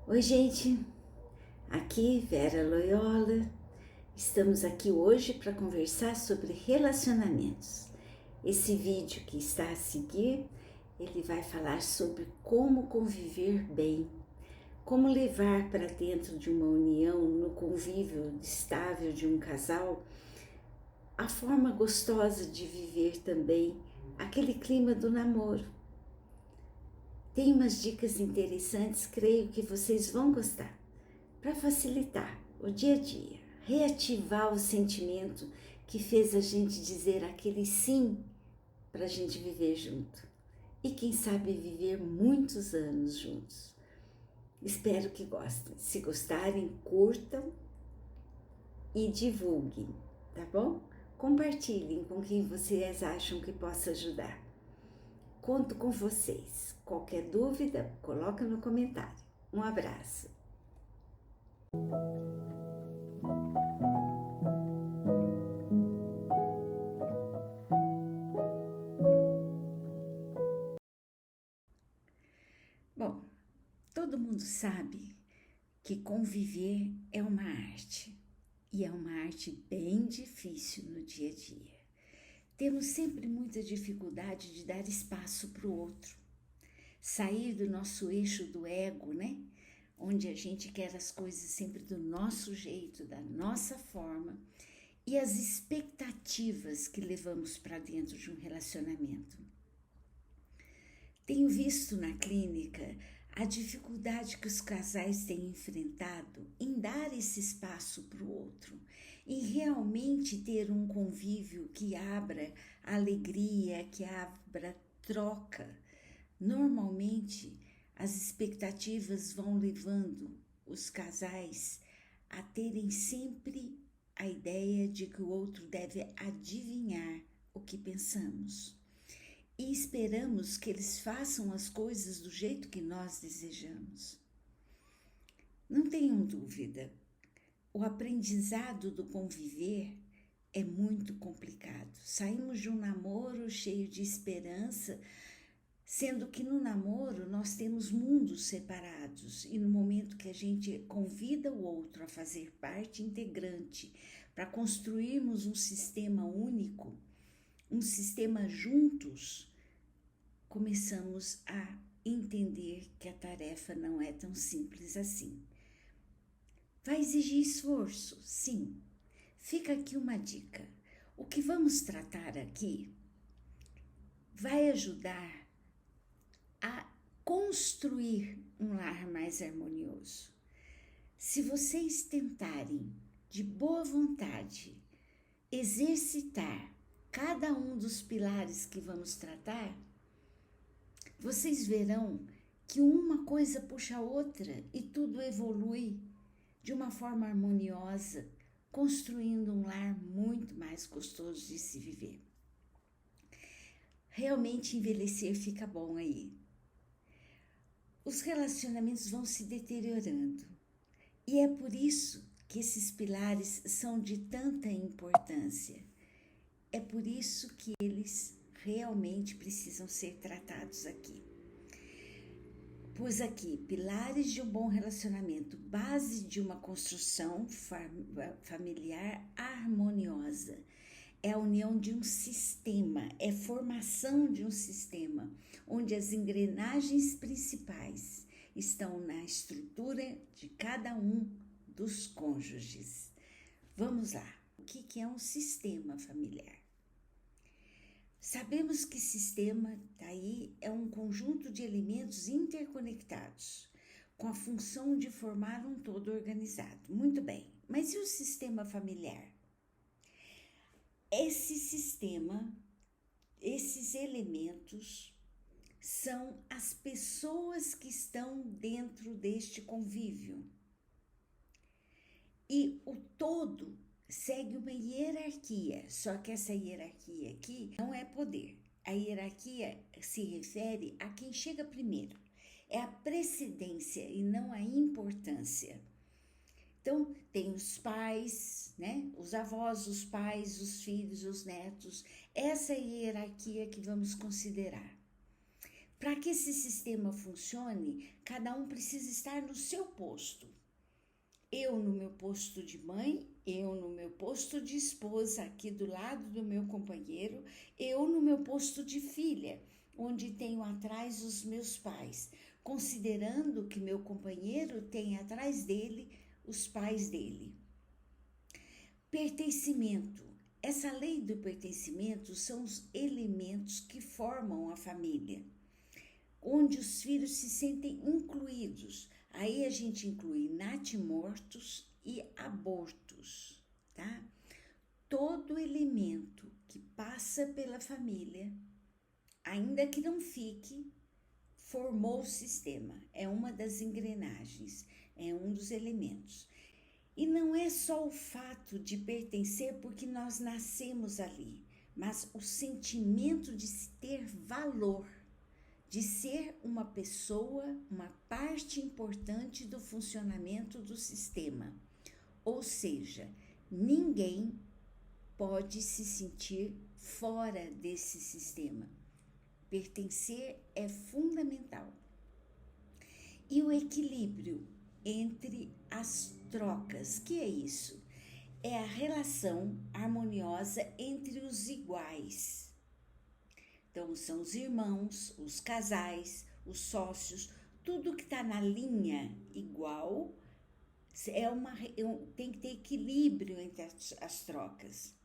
Oi, gente, aqui Vera Loyola. Estamos aqui hoje para conversar sobre relacionamentos. Esse vídeo que está a seguir, ele vai falar sobre como conviver bem, como levar para dentro de uma união, no convívio estável de um casal, a forma gostosa de viver também, aquele clima do namoro. Tem umas dicas interessantes, creio que vocês vão gostar, para facilitar o dia a dia, reativar o sentimento que fez a gente dizer aquele sim para a gente viver junto. E quem sabe viver muitos anos juntos. Espero que gostem. Se gostarem, curtam e divulguem, tá bom? Compartilhem com quem vocês acham que possa ajudar. Conto com vocês. Qualquer dúvida, coloca no comentário. Um abraço. Bom, todo mundo sabe que conviver é uma arte, e é uma arte bem difícil no dia a dia. Temos sempre muita dificuldade de dar espaço para o outro, sair do nosso eixo do ego, né? Onde a gente quer as coisas sempre do nosso jeito, da nossa forma, e as expectativas que levamos para dentro de um relacionamento. Tenho visto na clínica a dificuldade que os casais têm enfrentado em dar esse espaço para o outro, em realmente ter um convívio que abra alegria, que abra troca. Normalmente, as expectativas vão levando os casais a terem sempre a ideia de que o outro deve adivinhar o que pensamos. E esperamos que eles façam as coisas do jeito que nós desejamos. Não tenham dúvida, o aprendizado do conviver é muito complicado. Saímos de um namoro cheio de esperança, sendo que no namoro nós temos mundos separados, e no momento que a gente convida o outro a fazer parte integrante para construirmos um sistema único, um sistema juntos, começamos a entender que a tarefa não é tão simples assim. Vai exigir esforço, sim. Fica aqui uma dica. O que vamos tratar aqui vai ajudar a construir um lar mais harmonioso. Se vocês tentarem, de boa vontade, exercitar cada um dos pilares que vamos tratar, vocês verão que uma coisa puxa a outra e tudo evolui de uma forma harmoniosa, construindo um lar muito mais gostoso de se viver. Realmente envelhecer fica bom aí. Os relacionamentos vão se deteriorando, e é por isso que esses pilares são de tanta importância. É por isso que eles realmente precisam ser tratados aqui. Pus aqui, pilares de um bom relacionamento, base de uma construção familiar harmoniosa. É a união de um sistema, é formação de um sistema, onde as engrenagens principais estão na estrutura de cada um dos cônjuges. Vamos lá, o que é um sistema familiar? Sabemos que sistema daí é um conjunto de elementos interconectados, com a função de formar um todo organizado. Muito bem, mas e o sistema familiar? Esse sistema, esses elementos, são as pessoas que estão dentro deste convívio. E o todo segue uma hierarquia, só que essa hierarquia aqui não é poder. A hierarquia se refere a quem chega primeiro. É a precedência e não a importância. Então, tem os pais, né? Os avós, os pais, os filhos, os netos. Essa é a hierarquia que vamos considerar. Para que esse sistema funcione, cada um precisa estar no seu posto. Eu no meu posto de mãe, eu no meu posto de esposa, aqui do lado do meu companheiro, eu no meu posto de filha, onde tenho atrás os meus pais, considerando que meu companheiro tem atrás dele os pais dele. Pertencimento. Essa lei do pertencimento são os elementos que formam a família, onde os filhos se sentem incluídos. Aí a gente inclui natimortos e abortos, tá? Todo elemento que passa pela família, ainda que não fique, formou o sistema. É uma das engrenagens, é um dos elementos. E não é só o fato de pertencer porque nós nascemos ali, mas o sentimento de se ter valor, de ser uma pessoa, uma parte importante do funcionamento do sistema. Ou seja, ninguém pode se sentir fora desse sistema. Pertencer é fundamental. E o equilíbrio entre as trocas, que é isso? É a relação harmoniosa entre os iguais. Então, são os irmãos, os casais, os sócios, tudo que está na linha igual tem que ter equilíbrio entre as trocas.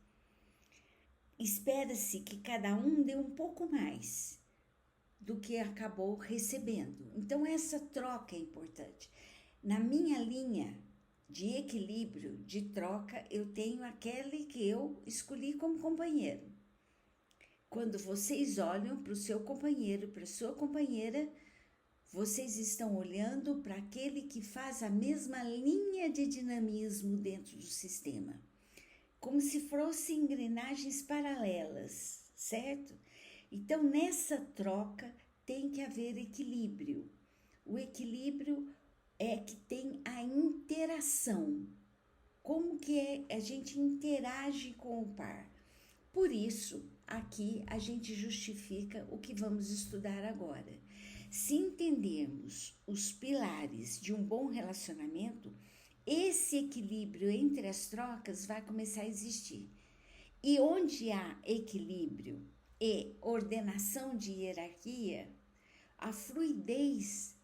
Espera-se que cada um dê um pouco mais do que acabou recebendo. Então, essa troca é importante. Na minha linha de equilíbrio, de troca, eu tenho aquele que eu escolhi como companheiro. Quando vocês olham para o seu companheiro, para a sua companheira, vocês estão olhando para aquele que faz a mesma linha de dinamismo dentro do sistema, como se fossem engrenagens paralelas, certo? Então, nessa troca tem que haver equilíbrio. O equilíbrio é que tem a interação. Como que a gente interage com o par? Por isso, aqui a gente justifica o que vamos estudar agora. Se entendermos os pilares de um bom relacionamento, esse equilíbrio entre as trocas vai começar a existir. E onde há equilíbrio e ordenação de hierarquia, a fluidez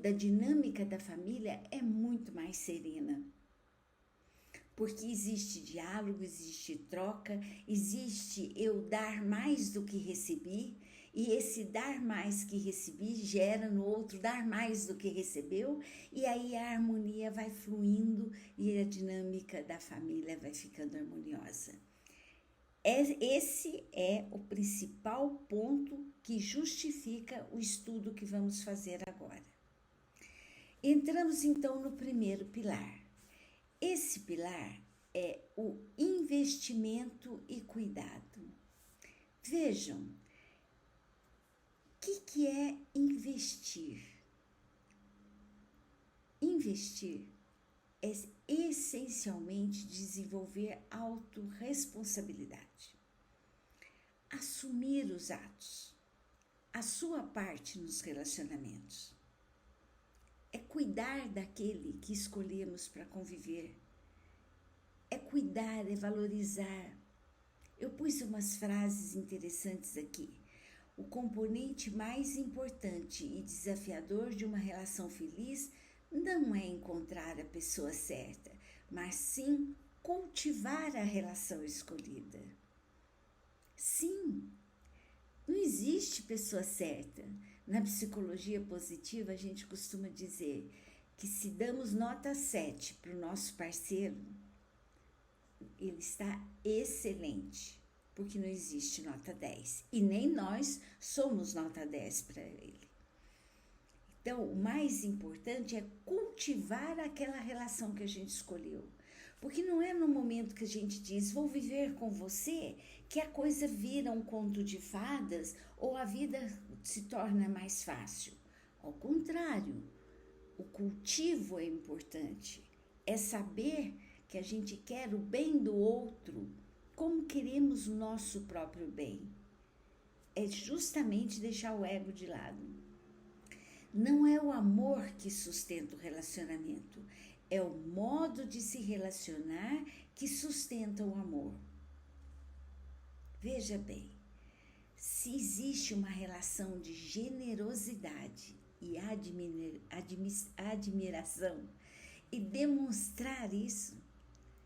da dinâmica da família é muito mais serena. Porque existe diálogo, existe troca, existe eu dar mais do que recebi, e esse dar mais que recebi gera no outro dar mais do que recebeu, e aí a harmonia vai fluindo e a dinâmica da família vai ficando harmoniosa. Esse é o principal ponto que justifica o estudo que vamos fazer agora. Entramos então no primeiro pilar. Esse pilar é o investimento e cuidado. Vejam, o que é investir? Investir é essencialmente desenvolver autorresponsabilidade, assumir os atos, a sua parte nos relacionamentos. É cuidar daquele que escolhemos para conviver. É cuidar, é valorizar. Eu pus umas frases interessantes aqui. O componente mais importante e desafiador de uma relação feliz não é encontrar a pessoa certa, mas sim cultivar a relação escolhida. Sim, não existe pessoa certa. Na psicologia positiva, a gente costuma dizer que se damos nota 7 para o nosso parceiro, ele está excelente, porque não existe nota 10. E nem nós somos nota 10 para ele. Então, o mais importante é cultivar aquela relação que a gente escolheu. Porque não é no momento que a gente diz, vou viver com você, que a coisa vira um conto de fadas ou a vida se torna mais fácil. Ao contrário, o cultivo é importante. É saber que a gente quer o bem do outro, como queremos o nosso próprio bem. é justamente deixar o ego de lado. Não é o amor que sustenta o relacionamento, é o modo de se relacionar que sustenta o amor. Veja bem, se existe uma relação de generosidade e admiração, e demonstrar isso,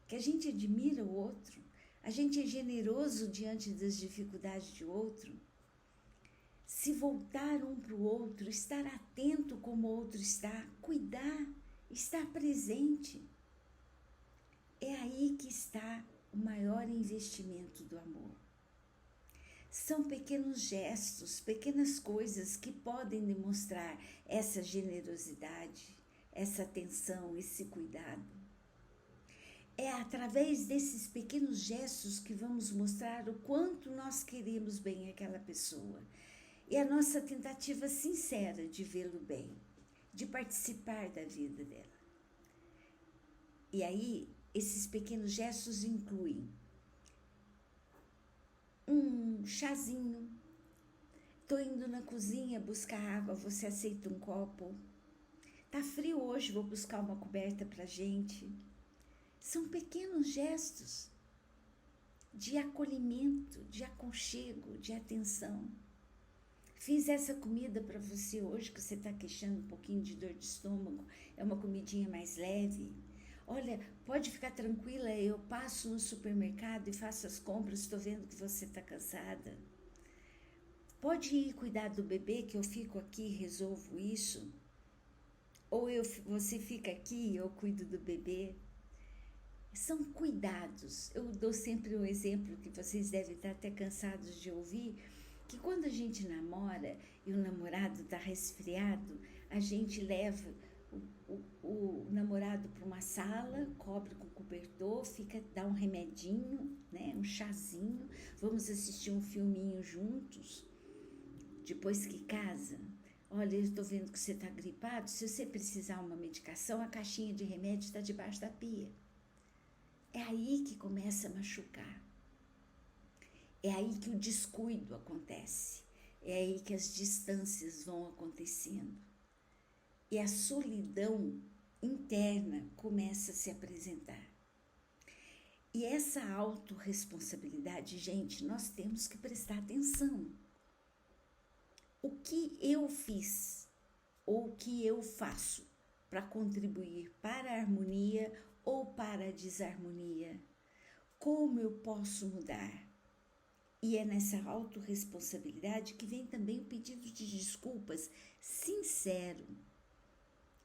que a gente admira o outro, a gente é generoso diante das dificuldades de outro, se voltar um para o outro, estar atento como o outro está, cuidar, estar presente, é aí que está o maior investimento do amor. São pequenos gestos, pequenas coisas que podem demonstrar essa generosidade, essa atenção, esse cuidado. É através desses pequenos gestos que vamos mostrar o quanto nós queremos bem aquela pessoa. E a nossa tentativa sincera de vê-lo bem, de participar da vida dela. E aí, esses pequenos gestos incluem um chazinho. Tô indo na cozinha buscar água, você aceita um copo? Tá frio hoje, vou buscar uma coberta pra gente. São pequenos gestos de acolhimento, de aconchego, de atenção. Fiz essa comida para você hoje, que você está queixando um pouquinho de dor de estômago, é uma comidinha mais leve. Olha, pode ficar tranquila, eu passo no supermercado e faço as compras, estou vendo que você está cansada. Pode ir cuidar do bebê, que eu fico aqui e resolvo isso? Ou você fica aqui e eu cuido do bebê? São cuidados. Eu dou sempre um exemplo que vocês devem estar até cansados de ouvir, que quando a gente namora e o namorado está resfriado, a gente leva o namorado para uma sala, cobre com cobertor, dá um remedinho, né, um chazinho, vamos assistir um filminho juntos, depois que casa. Olha, eu estou vendo que você está gripado, se você precisar uma medicação, a caixinha de remédio está debaixo da pia. É aí que começa a machucar. É aí que o descuido acontece. É aí que as distâncias vão acontecendo. E a solidão interna começa a se apresentar. E essa autorresponsabilidade, gente, nós temos que prestar atenção. O que eu fiz ou o que eu faço para contribuir para a harmonia ou para a desarmonia? Como eu posso mudar? E é nessa autorresponsabilidade que vem também o pedido de desculpas sincero.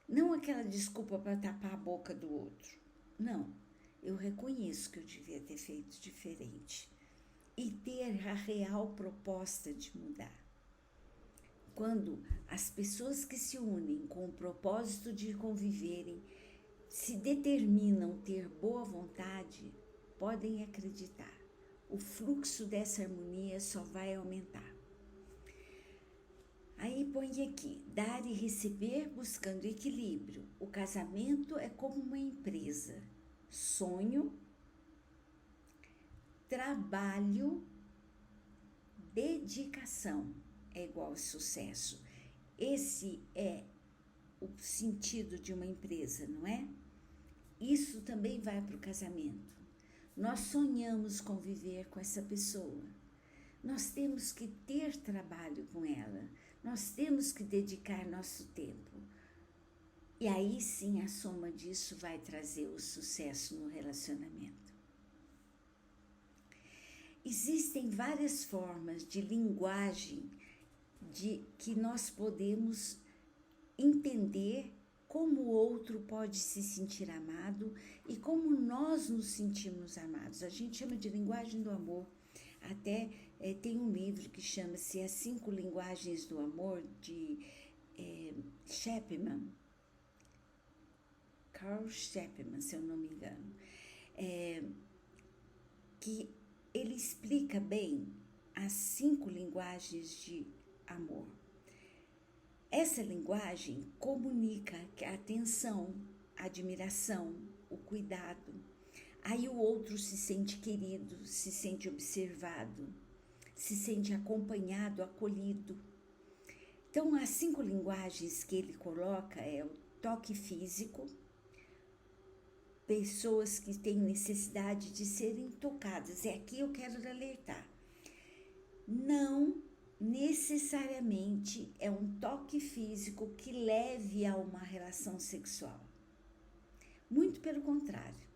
Não aquela desculpa para tapar a boca do outro. Não, eu reconheço que eu devia ter feito diferente. E ter a real proposta de mudar. Quando as pessoas que se unem com o propósito de conviverem, se determinam ter boa vontade, podem acreditar. O fluxo dessa harmonia só vai aumentar. Aí põe aqui, dar e receber buscando equilíbrio. O casamento é como uma empresa. Sonho, trabalho, dedicação é igual a sucesso. Esse é o sentido de uma empresa, não é? Isso também vai para o casamento. Nós sonhamos conviver com essa pessoa. Nós temos que ter trabalho com ela. Nós temos que dedicar nosso tempo. E aí sim a soma disso vai trazer o sucesso no relacionamento. Existem várias formas de linguagem que nós podemos entender como o outro pode se sentir amado e como nós nos sentimos amados. A gente chama de linguagem do amor. Até tem um livro que chama-se As 5 Linguagens do Amor, de Chapman, Carl Chapman, se eu não me engano, que ele explica bem as 5 linguagens de amor. Essa linguagem comunica a atenção, a admiração, o cuidado. Aí o outro se sente querido, se sente observado. se sente acompanhado, acolhido. Então, as 5 linguagens que ele coloca é o toque físico, pessoas que têm necessidade de serem tocadas. E aqui eu quero alertar. Não necessariamente é um toque físico que leve a uma relação sexual. Muito pelo contrário.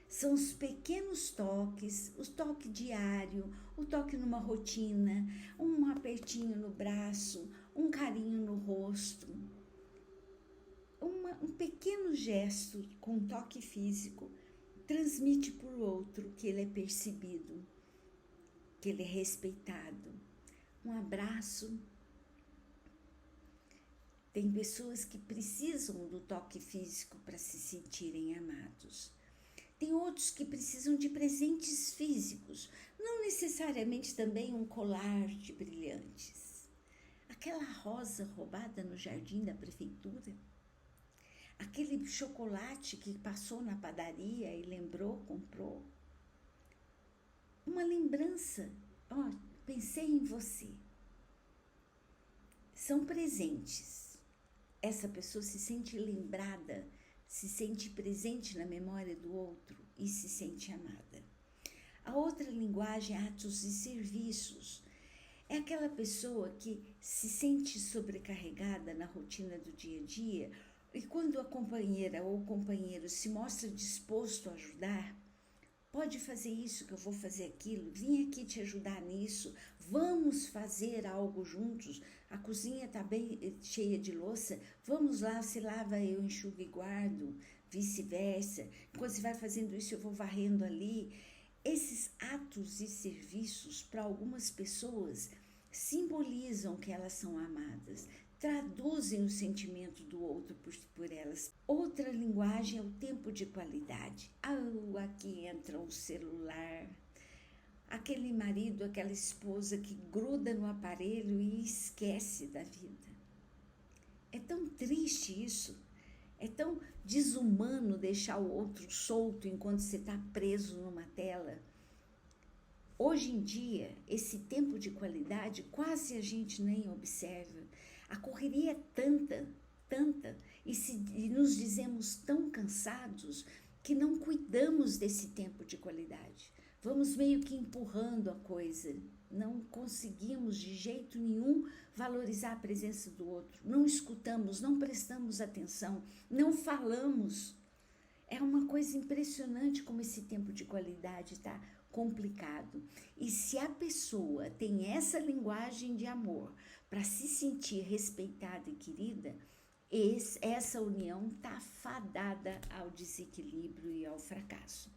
São os pequenos toques, o toque diário, o toque numa rotina, um apertinho no braço, um carinho no rosto. Um pequeno gesto com toque físico transmite para o outro que ele é percebido, que ele é respeitado. Um abraço. Tem pessoas que precisam do toque físico para se sentirem amados. Tem outros que precisam de presentes físicos, não necessariamente também um colar de brilhantes. Aquela rosa roubada no jardim da prefeitura, aquele chocolate que passou na padaria e lembrou, comprou. Uma lembrança, pensei em você. São presentes. Essa pessoa se sente lembrada, se sente presente na memória do outro e se sente amada. A outra linguagem é atos e serviços. É aquela pessoa que se sente sobrecarregada na rotina do dia a dia e quando a companheira ou o companheiro se mostra disposto a ajudar, pode fazer isso que eu vou fazer aquilo, vim aqui te ajudar nisso, vamos fazer algo juntos, a cozinha está bem cheia de louça, vamos lá, você lava, eu enxugo e guardo, vice-versa, enquanto você vai fazendo isso eu vou varrendo ali. Esses atos e serviços para algumas pessoas simbolizam que elas são amadas, traduzem o sentimento do outro por elas. Outra linguagem é o tempo de qualidade. Aqui entra o celular, aquele marido, aquela esposa que gruda no aparelho e esquece da vida. É tão triste isso, é tão desumano deixar o outro solto enquanto você está preso numa tela. Hoje em dia, esse tempo de qualidade quase a gente nem observa. A correria é tanta, e nos dizemos tão cansados que não cuidamos desse tempo de qualidade. Vamos meio que empurrando a coisa, não conseguimos de jeito nenhum valorizar a presença do outro, não escutamos, não prestamos atenção, não falamos. É uma coisa impressionante como esse tempo de qualidade está complicado. E se a pessoa tem essa linguagem de amor para se sentir respeitada e querida, essa união está fadada ao desequilíbrio e ao fracasso.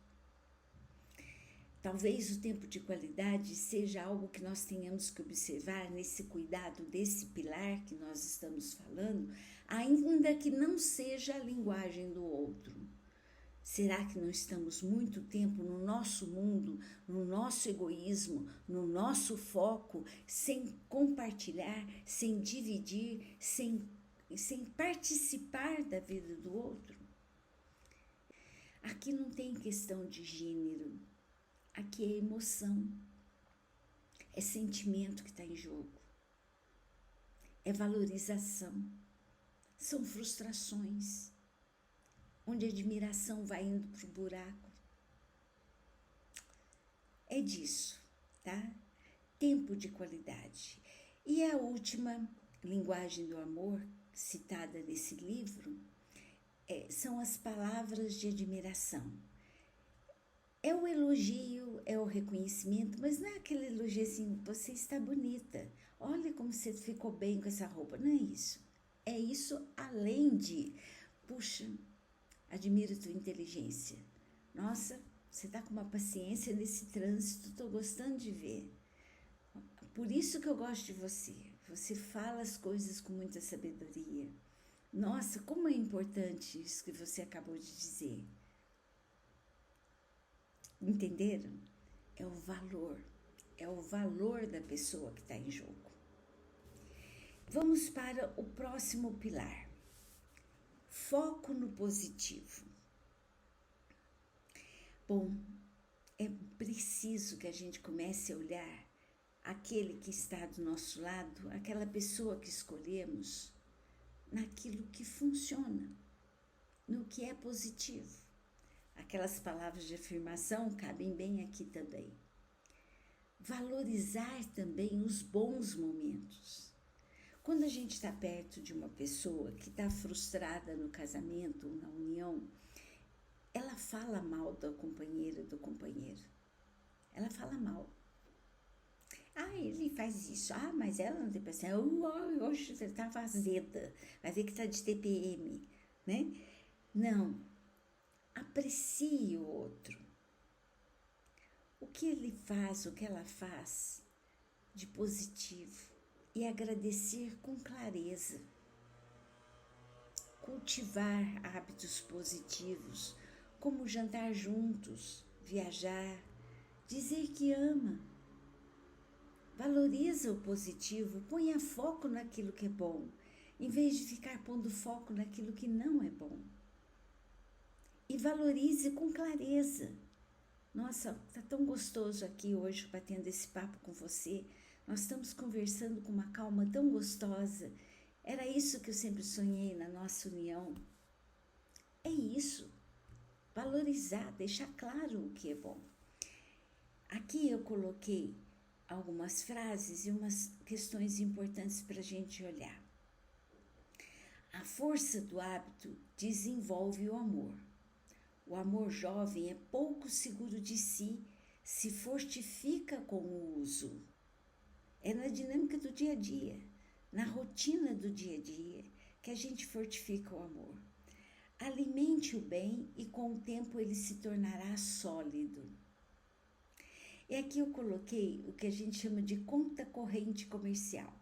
Talvez o tempo de qualidade seja algo que nós tenhamos que observar nesse cuidado desse pilar que nós estamos falando, ainda que não seja a linguagem do outro. Será que não estamos muito tempo no nosso mundo, no nosso egoísmo, no nosso foco, sem compartilhar, sem dividir, sem participar da vida do outro? Aqui não tem questão de gênero, aqui é emoção, é sentimento que está em jogo, é valorização, são frustrações, onde a admiração vai indo para o buraco. É disso, tá? Tempo de qualidade. E a última linguagem do amor, citada nesse livro, são as palavras de admiração. É o elogio, é o reconhecimento, mas não é aquele elogio assim, você está bonita, olha como você ficou bem com essa roupa. Não é isso. É isso além de, puxa, admiro tua inteligência. Nossa, você está com uma paciência nesse trânsito, estou gostando de ver. Por isso que eu gosto de você. Você fala as coisas com muita sabedoria. Nossa, como é importante isso que você acabou de dizer. Entenderam? É o valor da pessoa que está em jogo. Vamos para o próximo pilar. Foco no positivo. Bom, é preciso que a gente comece a olhar aquele que está do nosso lado, aquela pessoa que escolhemos, naquilo que funciona, no que é positivo. Aquelas palavras de afirmação cabem bem aqui também. Valorizar também os bons momentos. Quando a gente está perto de uma pessoa que está frustrada no casamento ou na união, ela fala mal da companheira, do companheiro. Ela fala mal. Ah, ele faz isso. Ah, mas ela não tem paciência. Hoje você estava azeda. Vai ver que está de TPM, né? Não. Aprecie o outro. O que ele faz, o que ela faz de positivo. E agradecer com clareza. Cultivar hábitos positivos, como jantar juntos, viajar, dizer que ama. Valoriza o positivo, ponha foco naquilo que é bom, em vez de ficar pondo foco naquilo que não é bom. E valorize com clareza. Nossa, tá tão gostoso aqui hoje batendo esse papo com você. Nós estamos conversando com uma calma tão gostosa. Era isso que eu sempre sonhei na nossa união. É isso. Valorizar, deixar claro o que é bom. Aqui eu coloquei algumas frases e umas questões importantes para a gente olhar. A força do hábito desenvolve o amor. O amor jovem é pouco seguro de si, se fortifica com o uso. É na dinâmica do dia a dia, na rotina do dia a dia, que a gente fortifica o amor. Alimente o bem e com o tempo ele se tornará sólido. E aqui eu coloquei o que a gente chama de conta corrente comercial.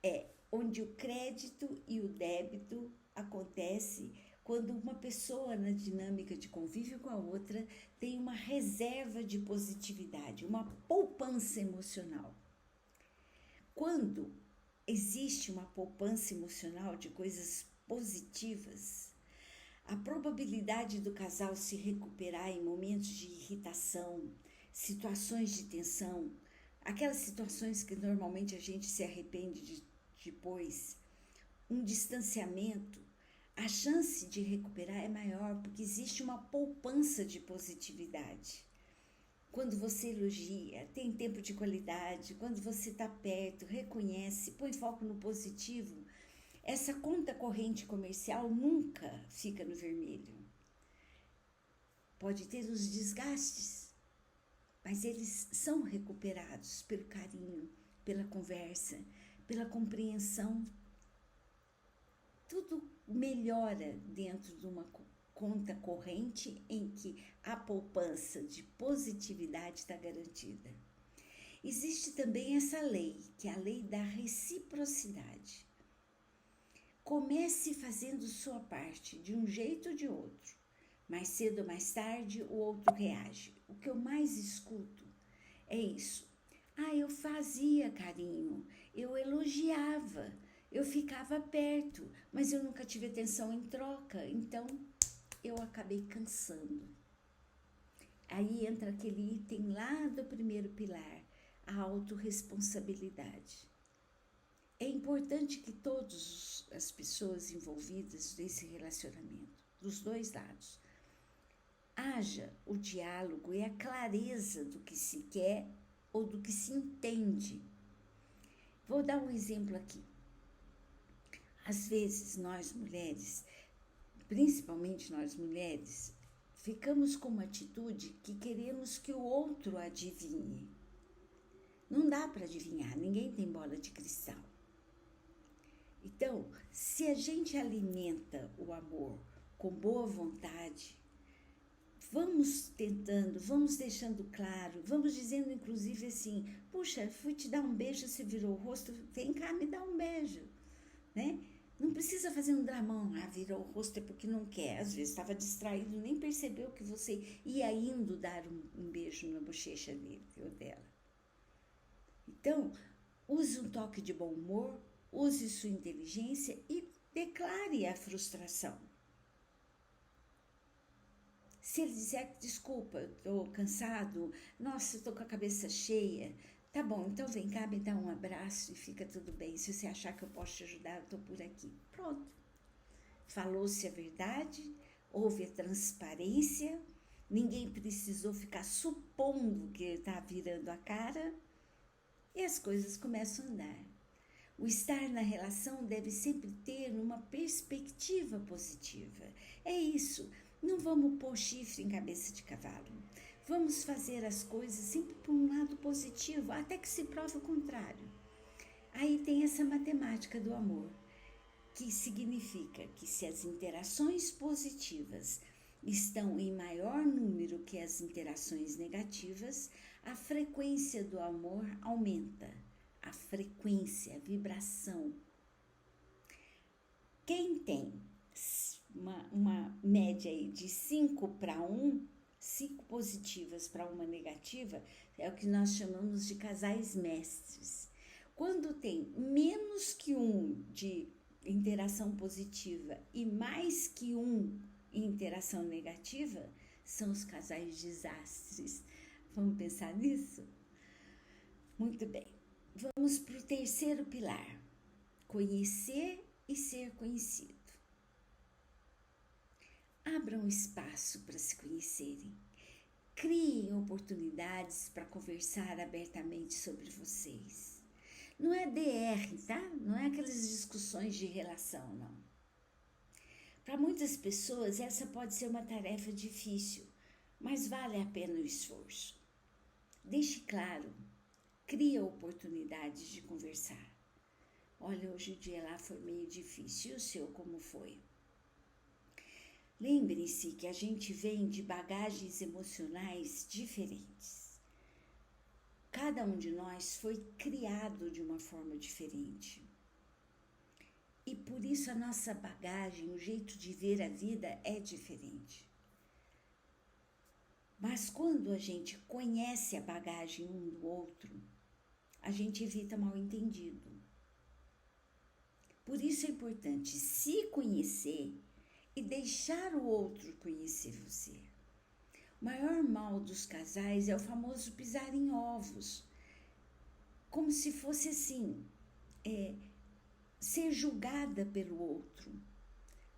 É onde o crédito e o débito acontece quando uma pessoa na dinâmica de convívio com a outra tem uma reserva de positividade, uma poupança emocional. Quando existe uma poupança emocional de coisas positivas, a probabilidade do casal se recuperar em momentos de irritação, situações de tensão, aquelas situações que normalmente a gente se arrepende depois, um distanciamento, a chance de recuperar é maior porque existe uma poupança de positividade. Quando você elogia, tem tempo de qualidade, quando você está perto, reconhece, põe foco no positivo, essa conta corrente comercial nunca fica no vermelho. Pode ter os desgastes, mas eles são recuperados pelo carinho, pela conversa, pela compreensão. Tudo melhora dentro de uma conta corrente em que a poupança de positividade está garantida. Existe também essa lei, que é a lei da reciprocidade. Comece fazendo sua parte, de um jeito ou de outro. Mais cedo ou mais tarde, o outro reage. O que eu mais escuto é isso. Ah, eu fazia carinho, eu elogiava, eu ficava perto, mas eu nunca tive atenção em troca, então eu acabei cansando. Aí entra aquele item lá do primeiro pilar, a autorresponsabilidade. É importante que todas as pessoas envolvidas nesse relacionamento, dos dois lados, haja o diálogo e a clareza do que se quer ou do que se entende. Vou dar um exemplo aqui. Às vezes nós mulheres, principalmente nós mulheres, ficamos com uma atitude que queremos que o outro adivinhe. Não dá para adivinhar, ninguém tem bola de cristal. Então, se a gente alimenta o amor com boa vontade, vamos tentando, vamos deixando claro, vamos dizendo inclusive assim, puxa, fui te dar um beijo, você virou o rosto, vem cá me dá um beijo, né? Não precisa fazer um dramão, virou o rosto é porque não quer, às vezes estava distraído, nem percebeu que você ia indo dar um beijo na bochecha dele ou dela. Então, use um toque de bom humor, use sua inteligência e declare a frustração. Se ele disser, desculpa, estou cansado, nossa, estou com a cabeça cheia, Tá bom, então vem cá, me dá um abraço e fica tudo bem. Se você achar que eu posso te ajudar, eu tô por aqui. Pronto. Falou-se a verdade, houve a transparência, ninguém precisou ficar supondo que ele tá virando a cara e as coisas começam a andar. O estar na relação deve sempre ter uma perspectiva positiva. É isso, não vamos pôr chifre em cabeça de cavalo. Vamos fazer as coisas sempre por um lado positivo, até que se prove o contrário. Aí tem essa matemática do amor, que significa que se as interações positivas estão em maior número que as interações negativas, a frequência do amor aumenta. A frequência, a vibração. Quem tem uma média aí de 5 para 1, 5 positivas para uma negativa, é o que nós chamamos de casais mestres. Quando tem menos que 1 de interação positiva e mais que 1 em interação negativa, são os casais desastres. Vamos pensar nisso? Muito bem. Vamos para o terceiro pilar, conhecer e ser conhecido. Abram espaço para se conhecerem. Criem oportunidades para conversar abertamente sobre vocês. Não é DR, tá? Não é aquelas discussões de relação, não. Para muitas pessoas, essa pode ser uma tarefa difícil, mas vale a pena o esforço. Deixe claro, cria oportunidades de conversar. Olha, hoje o dia lá foi meio difícil, e o seu como foi? Lembre-se que a gente vem de bagagens emocionais diferentes. Cada um de nós foi criado de uma forma diferente. E por isso a nossa bagagem, o jeito de ver a vida é diferente. Mas quando a gente conhece a bagagem um do outro, a gente evita mal-entendido. Por isso é importante se conhecer e deixar o outro conhecer você. O maior mal dos casais é o famoso pisar em ovos. Como se fosse assim, ser julgada pelo outro.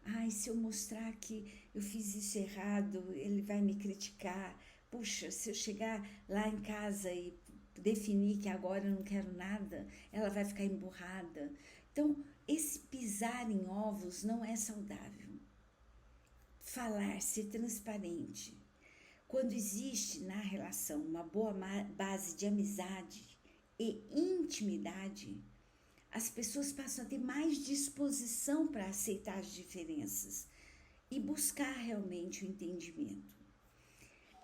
Ai, se eu mostrar que eu fiz isso errado, ele vai me criticar. Puxa, se eu chegar lá em casa e definir que agora eu não quero nada, ela vai ficar emburrada. Então, esse pisar em ovos não é saudável. Falar, ser transparente. Quando existe na relação uma boa base de amizade e intimidade, as pessoas passam a ter mais disposição para aceitar as diferenças e buscar realmente o entendimento.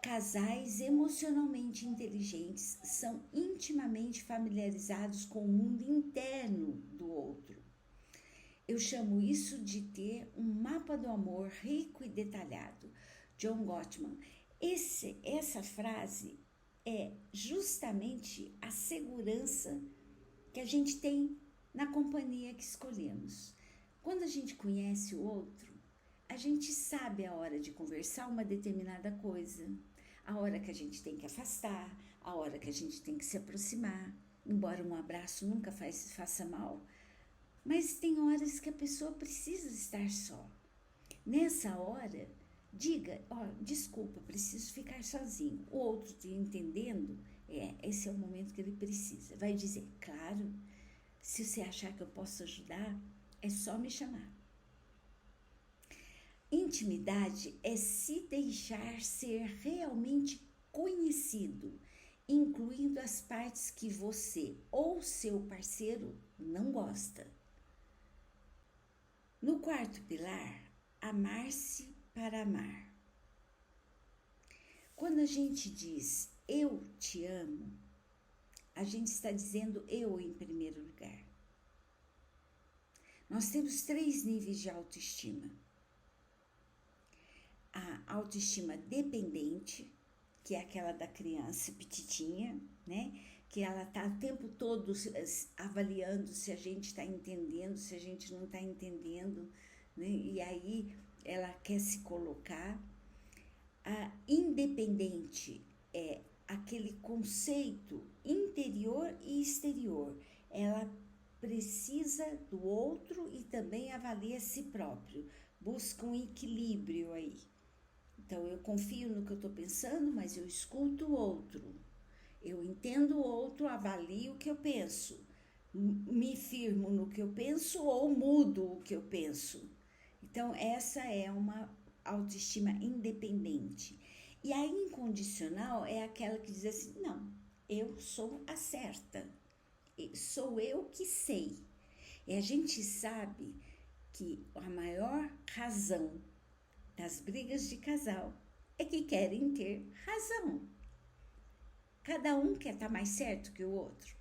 Casais emocionalmente inteligentes são intimamente familiarizados com o mundo interno do outro. Eu chamo isso de ter um mapa do amor rico e detalhado. John Gottman. Essa frase é justamente a segurança que a gente tem na companhia que escolhemos. Quando a gente conhece o outro, a gente sabe a hora de conversar uma determinada coisa, a hora que a gente tem que afastar, a hora que a gente tem que se aproximar. Embora um abraço nunca faça mal, mas tem horas que a pessoa precisa estar só. Nessa hora, diga, desculpa, preciso ficar sozinho. O outro te entendendo, esse é o momento que ele precisa. Vai dizer, claro, se você achar que eu posso ajudar, é só me chamar. Intimidade é se deixar ser realmente conhecido, incluindo as partes que você ou seu parceiro não gosta. No quarto pilar, amar-se para amar. Quando a gente diz eu te amo, a gente está dizendo eu em primeiro lugar. Nós temos 3 níveis de autoestima. A autoestima dependente, que é aquela da criança petitinha, né? Que ela está o tempo todo avaliando se a gente está entendendo, se a gente não está entendendo, né? E aí ela quer se colocar. A independente é aquele conceito interior e exterior. Ela precisa do outro e também avalia a si próprio. Busca um equilíbrio aí. Então, eu confio no que eu estou pensando, mas eu escuto o outro. Eu entendo o outro, avalio o que eu penso. Me firmo no que eu penso ou mudo o que eu penso. Então, essa é uma autoestima independente. E a incondicional é aquela que diz assim, não, eu sou a certa. Sou eu que sei. E a gente sabe que a maior razão das brigas de casal é que querem ter razão. Cada um quer estar mais certo que o outro.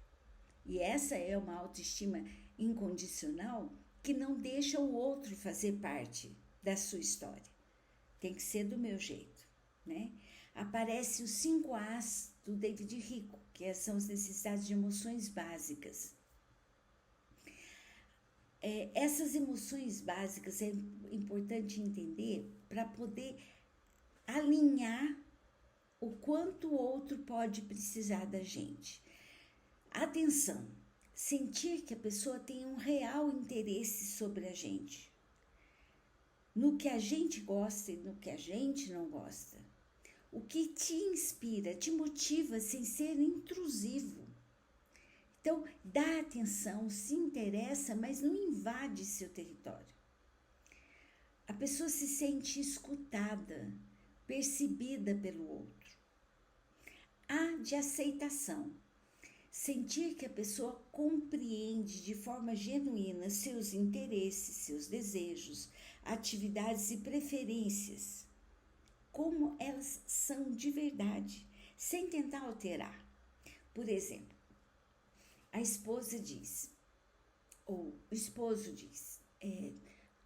E essa é uma autoestima incondicional que não deixa o outro fazer parte da sua história. Tem que ser do meu jeito, né? Aparece os 5 As do David Rico, que são as necessidades de emoções básicas. Essas emoções básicas é importante entender para poder alinhar o quanto o outro pode precisar da gente. Atenção, sentir que a pessoa tem um real interesse sobre a gente, no que a gente gosta e no que a gente não gosta. O que te inspira, te motiva sem ser intrusivo. Então, dá atenção, se interessa, mas não invade seu território. A pessoa se sente escutada, percebida pelo outro. A de aceitação. Sentir que a pessoa compreende de forma genuína seus interesses, seus desejos, atividades e preferências, como elas são de verdade, sem tentar alterar. Por exemplo, a esposa diz, ou o esposo diz,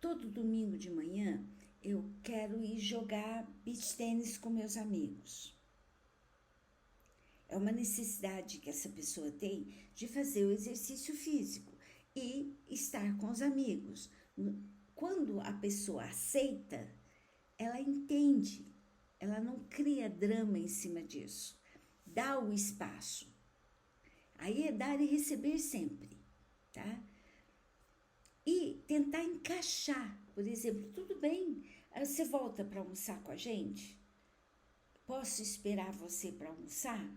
todo domingo de manhã eu quero ir jogar beach tênis com meus amigos. É uma necessidade que essa pessoa tem de fazer o exercício físico e estar com os amigos. Quando a pessoa aceita, ela entende, ela não cria drama em cima disso. Dá o espaço. Aí é dar e receber sempre, tá? E tentar encaixar, por exemplo, tudo bem, você volta para almoçar com a gente? Posso esperar você para almoçar?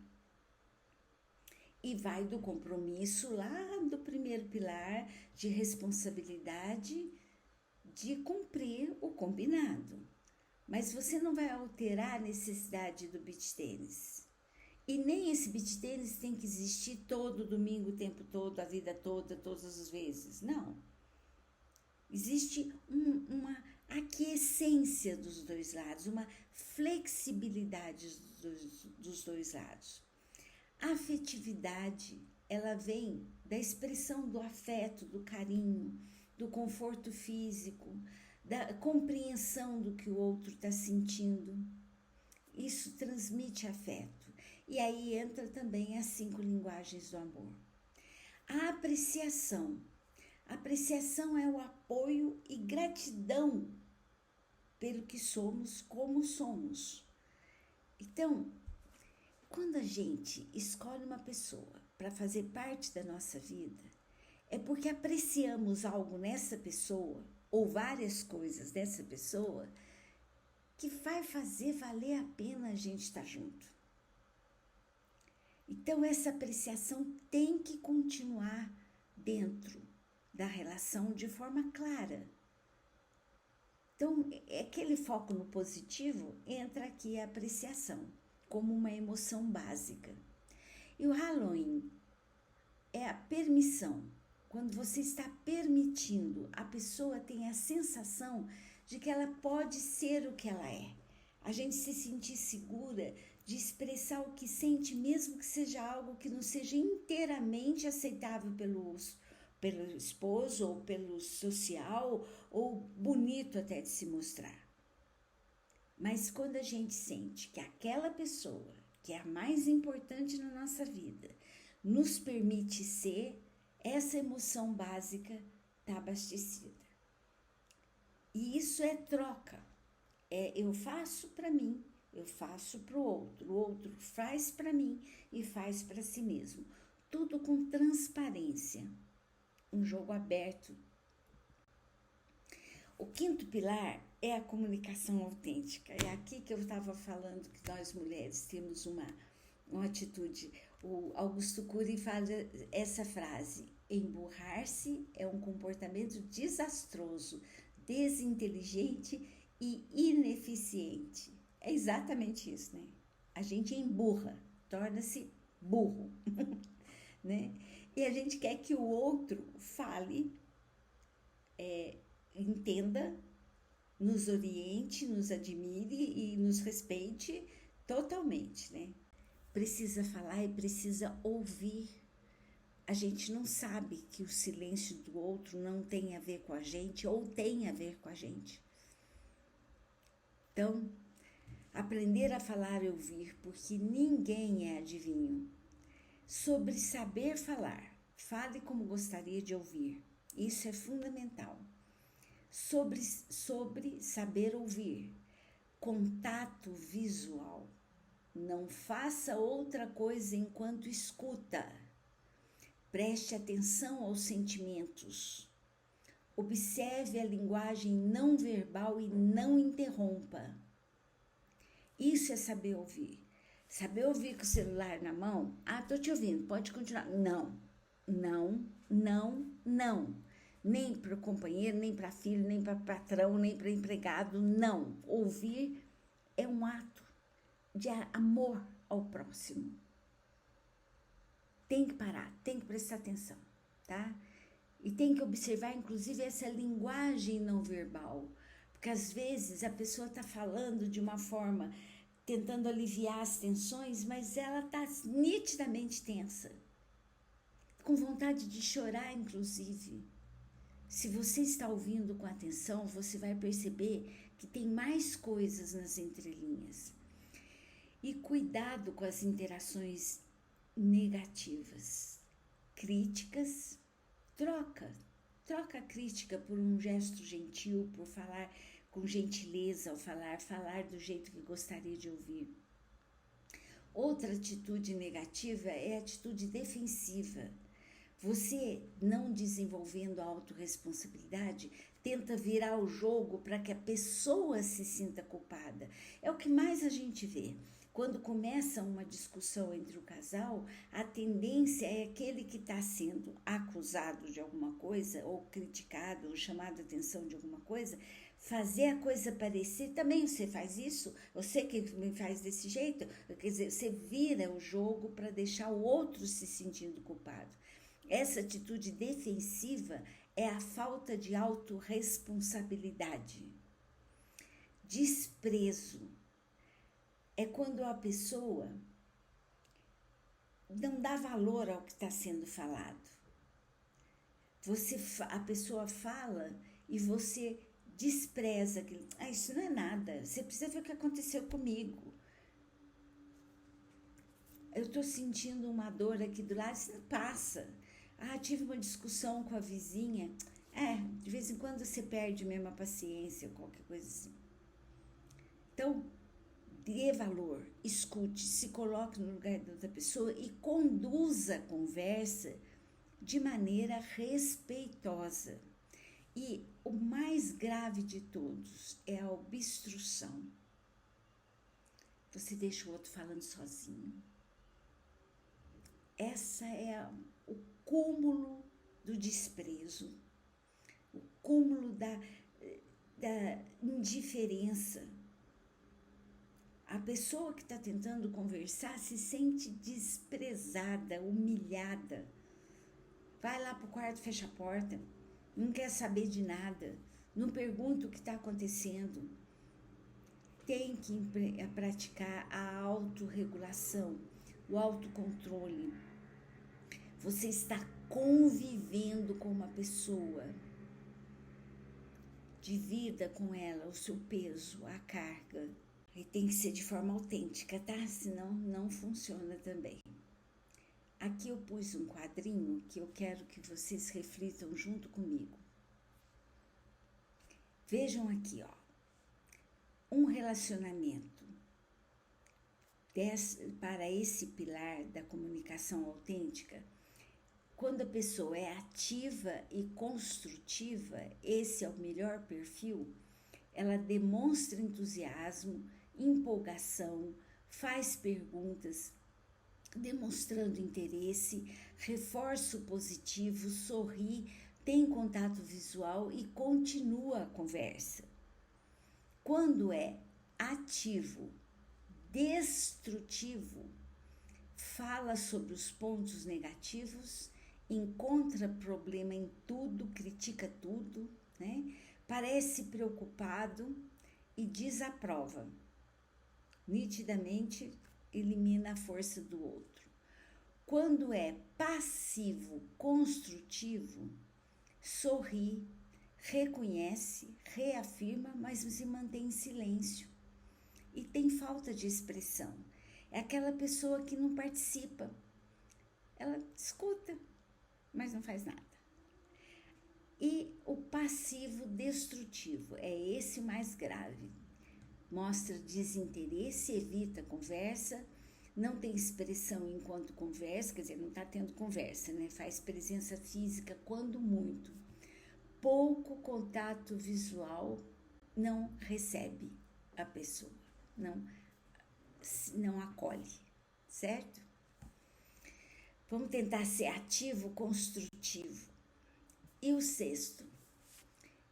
E vai do compromisso lá do primeiro pilar de responsabilidade de cumprir o combinado. Mas você não vai alterar a necessidade do beach tênis. E nem esse beach tênis tem que existir todo domingo, o tempo todo, a vida toda, todas as vezes. Não. Existe uma aquiescência dos dois lados, uma flexibilidade dos dois lados. A afetividade, ela vem da expressão do afeto, do carinho, do conforto físico, da compreensão do que o outro está sentindo. Isso transmite afeto. E aí entra também as 5 linguagens do amor. A apreciação. A apreciação é o apoio e gratidão pelo que somos, como somos. Então, quando a gente escolhe uma pessoa para fazer parte da nossa vida, é porque apreciamos algo nessa pessoa, ou várias coisas dessa pessoa, que vai fazer valer a pena a gente estar junto. Então, essa apreciação tem que continuar dentro da relação de forma clara. Então, aquele foco no positivo, entra aqui a apreciação, como uma emoção básica. E o Halloween é a permissão. Quando você está permitindo, a pessoa tem a sensação de que ela pode ser o que ela é. A gente se sentir segura de expressar o que sente, mesmo que seja algo que não seja inteiramente aceitável pelo esposo ou pelo social, ou bonito até de se mostrar. Mas quando a gente sente que aquela pessoa, que é a mais importante na nossa vida, nos permite ser, essa emoção básica está abastecida. E isso é troca. Eu faço para mim eu faço para o outro faz para mim e faz para si mesmo. Tudo com transparência, um jogo aberto. O quinto pilar é a comunicação autêntica. É aqui que eu estava falando que nós mulheres temos uma atitude. O Augusto Cury fala essa frase: emburrar-se é um comportamento desastroso, desinteligente e ineficiente. É exatamente isso, né? A gente emburra, torna-se burro, né? E a gente quer que o outro fale, entenda, nos oriente, nos admire e nos respeite totalmente, né? Precisa falar e precisa ouvir. A gente não sabe que o silêncio do outro não tem a ver com a gente ou tem a ver com a gente. Então, aprender a falar e ouvir, porque ninguém é adivinho. Sobre saber falar, fale como gostaria de ouvir. Isso é fundamental. Sobre saber ouvir, contato visual. Não faça outra coisa enquanto escuta. Preste atenção aos sentimentos. Observe a linguagem não verbal e não interrompa. Isso é saber ouvir. Saber ouvir com o celular na mão? Ah, tô te ouvindo, pode continuar. Não, não, não, não. Nem para o companheiro, nem para filho, nem para patrão, nem para empregado, não. Ouvir é um ato de amor ao próximo. Tem que parar, tem que prestar atenção, tá? E tem que observar, inclusive, essa linguagem não verbal. Porque às vezes a pessoa está falando de uma forma, tentando aliviar as tensões, mas ela está nitidamente tensa. Com vontade de chorar, inclusive. Se você está ouvindo com atenção, você vai perceber que tem mais coisas nas entrelinhas. E cuidado com as interações negativas, críticas, troca a crítica por um gesto gentil, por falar com gentileza ao falar do jeito que gostaria de ouvir. Outra atitude negativa é a atitude defensiva. Você, não desenvolvendo a autorresponsabilidade, tenta virar o jogo para que a pessoa se sinta culpada. É o que mais a gente vê. Quando começa uma discussão entre o casal, a tendência é aquele que está sendo acusado de alguma coisa, ou criticado, ou chamado a atenção de alguma coisa, fazer a coisa parecer, também você faz isso? Você que me faz desse jeito? Quer dizer, você vira o jogo para deixar o outro se sentindo culpado. Essa atitude defensiva é a falta de autorresponsabilidade. Desprezo é quando a pessoa não dá valor ao que está sendo falado. A pessoa fala e você despreza aquilo. Ah, isso não é nada. Você precisa ver o que aconteceu comigo. Eu estou sentindo uma dor aqui do lado, isso não passa. Ah, tive uma discussão com a vizinha. De vez em quando você perde mesmo a paciência ou qualquer coisa assim. Então, dê valor, escute, se coloque no lugar da outra pessoa e conduza a conversa de maneira respeitosa. E o mais grave de todos é a obstrução. Você deixa o outro falando sozinho. Essa é o cúmulo do desprezo, o cúmulo da indiferença. A pessoa que está tentando conversar se sente desprezada, humilhada. Vai lá para o quarto, fecha a porta, não quer saber de nada, não pergunta o que está acontecendo. Tem que praticar a autorregulação, o autocontrole. Você está convivendo com uma pessoa. Divida com ela o seu peso, a carga. E tem que ser de forma autêntica, tá? Senão não funciona também. Aqui eu pus um quadrinho que eu quero que vocês reflitam junto comigo. Vejam aqui, ó. Um relacionamento para esse pilar da comunicação autêntica, quando a pessoa é ativa e construtiva, esse é o melhor perfil, ela demonstra entusiasmo, empolgação, faz perguntas, demonstrando interesse, reforça o positivo, sorri, tem contato visual e continua a conversa. Quando é ativo, destrutivo, fala sobre os pontos negativos, encontra problema em tudo, critica tudo, né? Parece preocupado e desaprova. Nitidamente elimina a força do outro. Quando é passivo, construtivo, sorri, reconhece, reafirma, mas se mantém em silêncio. E tem falta de expressão. É aquela pessoa que não participa. Ela escuta, mas não faz nada. E o passivo destrutivo é esse mais grave. Mostra desinteresse, evita conversa, não tem expressão enquanto conversa, quer dizer, não está tendo conversa, né? Faz presença física quando muito. Pouco contato visual, não recebe a pessoa, não acolhe, certo? Vamos tentar ser ativo, construtivo. E o sexto,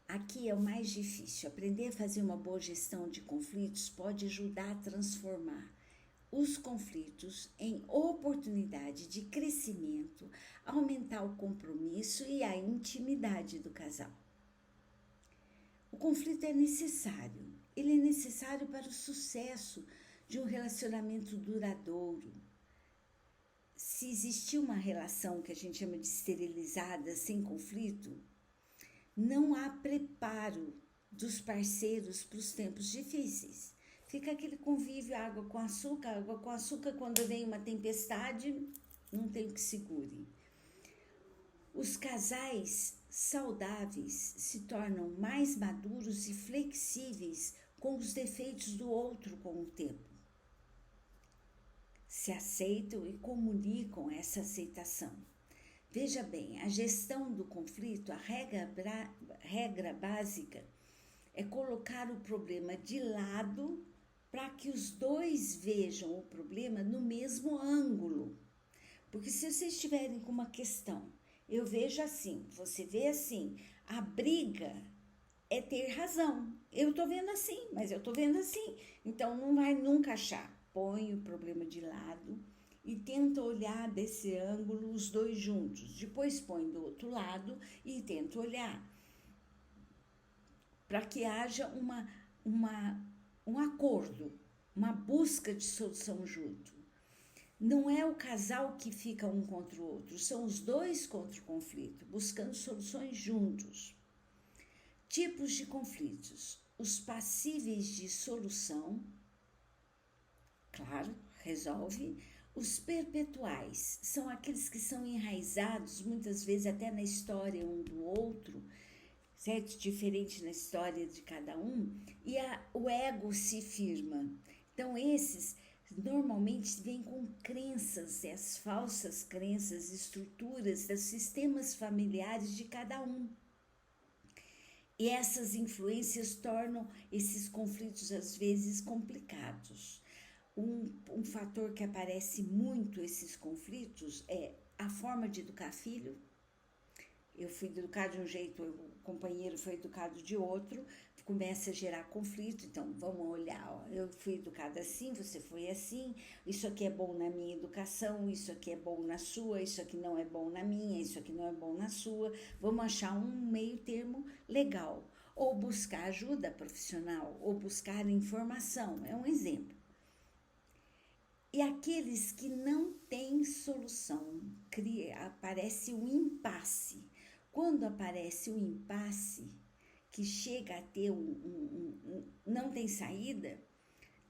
aqui é o mais difícil. Aprender a fazer uma boa gestão de conflitos pode ajudar a transformar os conflitos em oportunidade de crescimento, aumentar o compromisso e a intimidade do casal. O conflito é necessário. Ele é necessário para o sucesso de um relacionamento duradouro. Se existir uma relação que a gente chama de esterilizada, sem conflito, não há preparo dos parceiros para os tempos difíceis. Fica aquele convívio água com açúcar, quando vem uma tempestade, não tem o que segure. Os casais saudáveis se tornam mais maduros e flexíveis com os defeitos do outro com o tempo. Se aceitam e comunicam essa aceitação. Veja bem, a gestão do conflito, a regra básica é colocar o problema de lado para que os dois vejam o problema no mesmo ângulo. Porque se vocês estiverem com uma questão, eu vejo assim, você vê assim, a briga é ter razão. Eu estou vendo assim, mas eu estou vendo assim. Então não vai nunca achar. Põe o problema de lado e tenta olhar desse ângulo os dois juntos. Depois põe do outro lado e tenta olhar. Para que haja um acordo, uma busca de solução junto. Não é o casal que fica um contra o outro, são os dois contra o conflito, buscando soluções juntos. Tipos de conflitos. Os passíveis de solução, claro, resolve. Os perpetuais são aqueles que são enraizados, muitas vezes até na história um do outro, certo? Diferente na história de cada um, e o ego se firma. Então, esses normalmente vêm com crenças, as falsas crenças, estruturas dos sistemas familiares de cada um. E essas influências tornam esses conflitos, às vezes, complicados. Um fator que aparece muito esses conflitos é a forma de educar filho. Eu fui educado de um jeito, o companheiro foi educado de outro, começa a gerar conflito. Então vamos olhar, ó, eu fui educada assim, você foi assim, isso aqui é bom na minha educação, isso aqui é bom na sua, isso aqui não é bom na minha, isso aqui não é bom na sua. Vamos achar um meio termo legal, ou buscar ajuda profissional, ou buscar informação, é um exemplo. E aqueles que não têm solução, aparece um impasse. Quando aparece um impasse, que chega a ter não tem saída,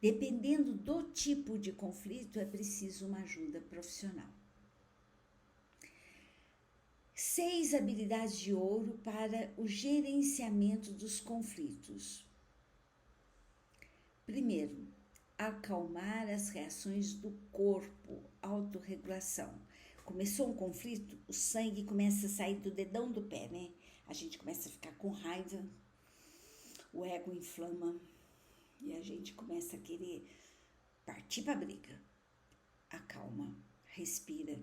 dependendo do tipo de conflito, é preciso uma ajuda profissional. 6 habilidades de ouro para o gerenciamento dos conflitos. Primeiro, acalmar as reações do corpo, autorregulação. Começou um conflito, o sangue começa a sair do dedão do pé, né? A gente começa a ficar com raiva, o ego inflama e a gente começa a querer partir para a briga. Acalma, respira.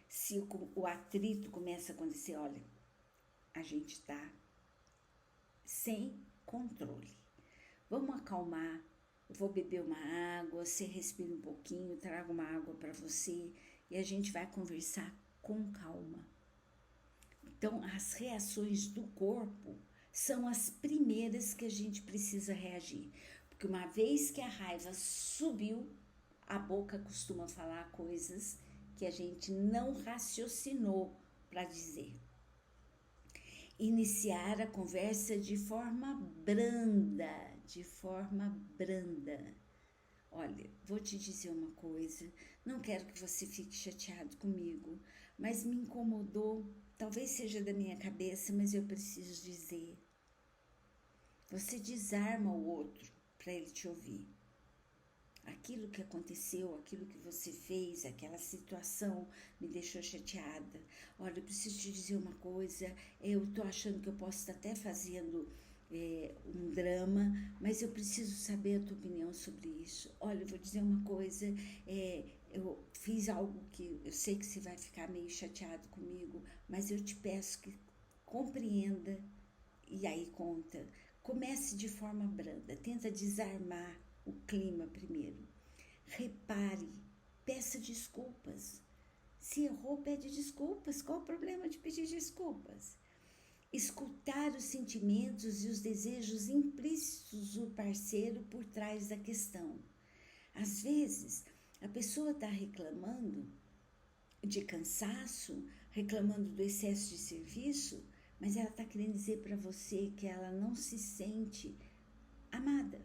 Se o atrito começa a acontecer, olha, a gente está sem controle. Vamos acalmar. Eu vou beber uma água, você respira um pouquinho, trago uma água para você e a gente vai conversar com calma. Então, as reações do corpo são as primeiras que a gente precisa reagir. Porque uma vez que a raiva subiu, a boca costuma falar coisas que a gente não raciocinou para dizer. Iniciar a conversa de forma branda, Olha, vou te dizer uma coisa, não quero que você fique chateado comigo, mas me incomodou, talvez seja da minha cabeça, mas eu preciso dizer. Você desarma o outro para ele te ouvir. Aquilo que aconteceu, aquilo que você fez, aquela situação me deixou chateada. Olha, eu preciso te dizer uma coisa, eu tô achando que eu posso estar até fazendo um drama, mas eu preciso saber a tua opinião sobre isso. Olha, eu vou dizer uma coisa, eu fiz algo que eu sei que você vai ficar meio chateado comigo, mas eu te peço que compreenda e aí conta. Comece de forma branda, tenta desarmar o clima primeiro. Repare, peça desculpas. Se errou, pede desculpas. Qual o problema de pedir desculpas? Escutar os sentimentos e os desejos implícitos do parceiro por trás da questão. Às vezes, a pessoa está reclamando de cansaço, reclamando do excesso de serviço, mas ela está querendo dizer para você que ela não se sente amada,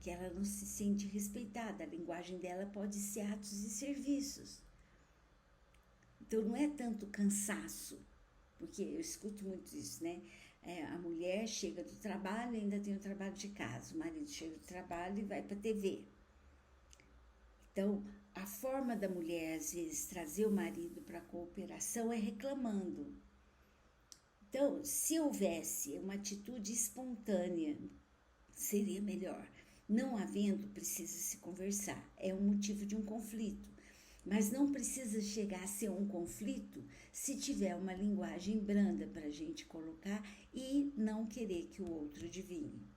que ela não se sente respeitada. A linguagem dela pode ser atos e serviços. Então, não é tanto cansaço, porque eu escuto muito isso, né? A mulher chega do trabalho e ainda tem o trabalho de casa. O marido chega do trabalho e vai para a TV. Então, a forma da mulher, às vezes, trazer o marido para a cooperação é reclamando. Então, se houvesse uma atitude espontânea, seria melhor. Não havendo, precisa se conversar. É um motivo de um conflito. Mas não precisa chegar a ser um conflito se tiver uma linguagem branda para a gente colocar e não querer que o outro adivinhe.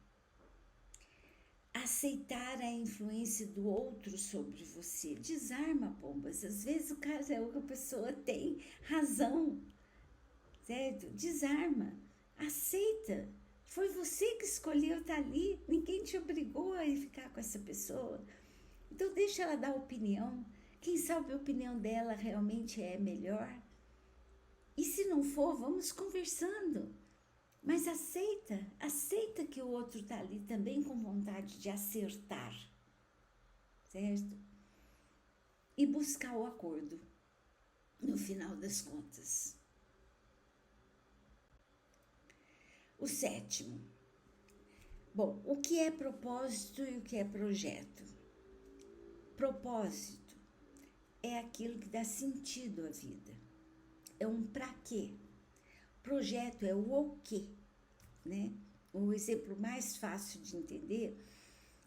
Aceitar a influência do outro sobre você. Desarma, pombas. Às vezes o caso é que a pessoa tem razão, certo? Desarma. Aceita. Foi você que escolheu estar ali. Ninguém te obrigou a ficar com essa pessoa. Então deixa ela dar opinião. Quem sabe a opinião dela realmente é melhor. E se não for, vamos conversando. Mas aceita que o outro está ali também com vontade de acertar, certo? E buscar o acordo, no final das contas. O 7º. Bom, o que é propósito e o que é projeto? Propósito é aquilo que dá sentido à vida. É um pra quê. Projeto é o quê, né? O exemplo mais fácil de entender,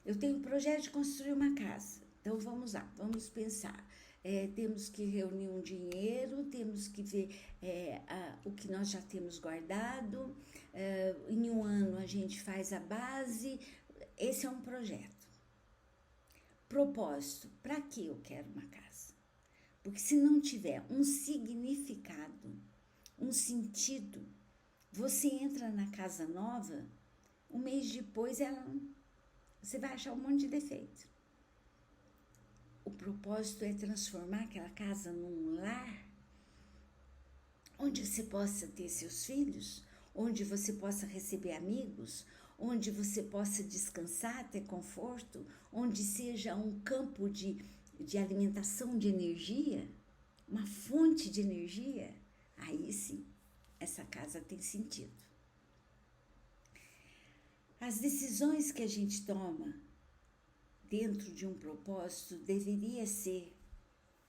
eu tenho um projeto de construir uma casa. Então, vamos lá, vamos pensar. Temos que reunir um dinheiro, temos que ver o que nós já temos guardado. Em um ano, a gente faz a base. Esse é um projeto. Propósito, para que eu quero uma casa? Porque se não tiver um significado, um sentido, você entra na casa nova, um mês depois você vai achar um monte de defeito. O propósito é transformar aquela casa num lar, onde você possa ter seus filhos, onde você possa receber amigos, onde você possa descansar, ter conforto, onde seja um campo de alimentação de energia, uma fonte de energia. Aí sim, essa casa tem sentido. As decisões que a gente toma dentro de um propósito deveria ser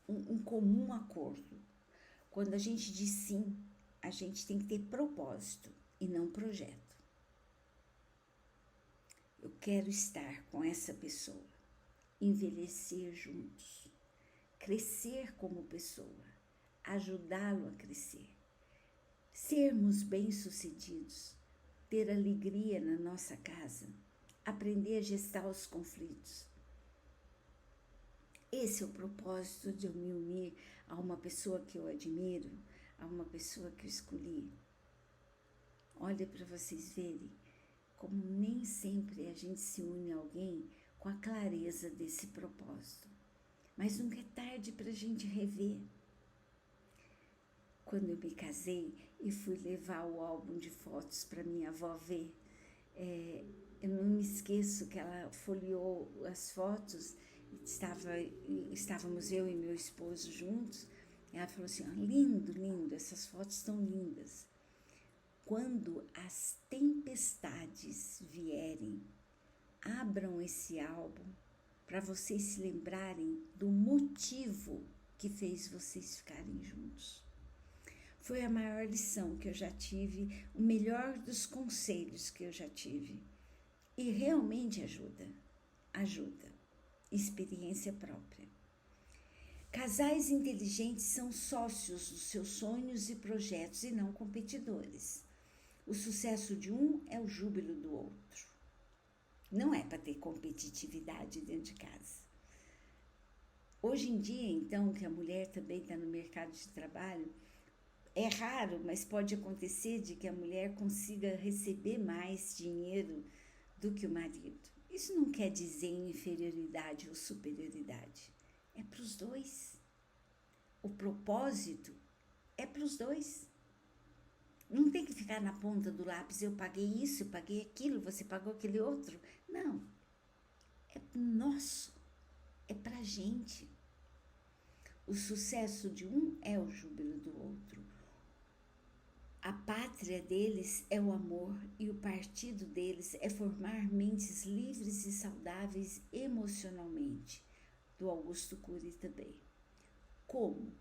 um comum acordo. Quando a gente diz sim, a gente tem que ter propósito e não projeto. Eu quero estar com essa pessoa, envelhecer juntos, crescer como pessoa, ajudá-lo a crescer, sermos bem-sucedidos, ter alegria na nossa casa, aprender a gestar os conflitos. Esse é o propósito de eu me unir a uma pessoa que eu admiro, a uma pessoa que eu escolhi. Olha para vocês verem como nem sempre a gente se une a alguém com a clareza desse propósito. Mas nunca é tarde para a gente rever. Quando eu me casei e fui levar o álbum de fotos para minha avó ver, eu não me esqueço que ela folheou as fotos, estávamos eu e meu esposo juntos, e ela falou assim, lindo, lindo, essas fotos estão lindas. Quando as tempestades vierem, abram esse álbum para vocês se lembrarem do motivo que fez vocês ficarem juntos. Foi a maior lição que eu já tive, o melhor dos conselhos que eu já tive. E realmente ajuda. Experiência própria. Casais inteligentes são sócios dos seus sonhos e projetos e não competidores. O sucesso de um é o júbilo do outro. Não é para ter competitividade dentro de casa. Hoje em dia, então, que a mulher também está no mercado de trabalho, é raro, mas pode acontecer de que a mulher consiga receber mais dinheiro do que o marido. Isso não quer dizer inferioridade ou superioridade. É para os dois. O propósito é para os dois. Não tem que ficar na ponta do lápis, eu paguei isso, eu paguei aquilo, você pagou aquele outro. Não. É nosso. É pra gente. O sucesso de um é o júbilo do outro. A pátria deles é o amor e o partido deles é formar mentes livres e saudáveis emocionalmente. Do Augusto Cury também. Como?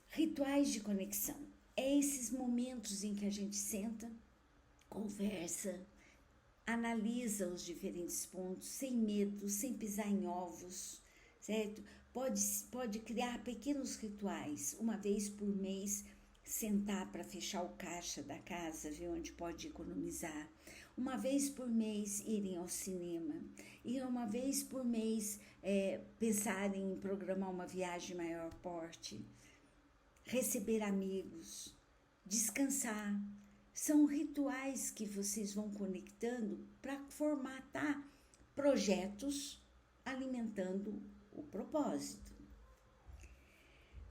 Rituais de conexão. É esses momentos em que a gente senta, conversa, analisa os diferentes pontos, sem medo, sem pisar em ovos, certo? Pode criar pequenos rituais, uma vez por mês, sentar para fechar o caixa da casa, ver onde pode economizar. Uma vez por mês irem ao cinema. E uma vez por mês pensar em programar uma viagem de maior porte. Receber amigos, descansar. São rituais que vocês vão conectando para formatar projetos alimentando o propósito.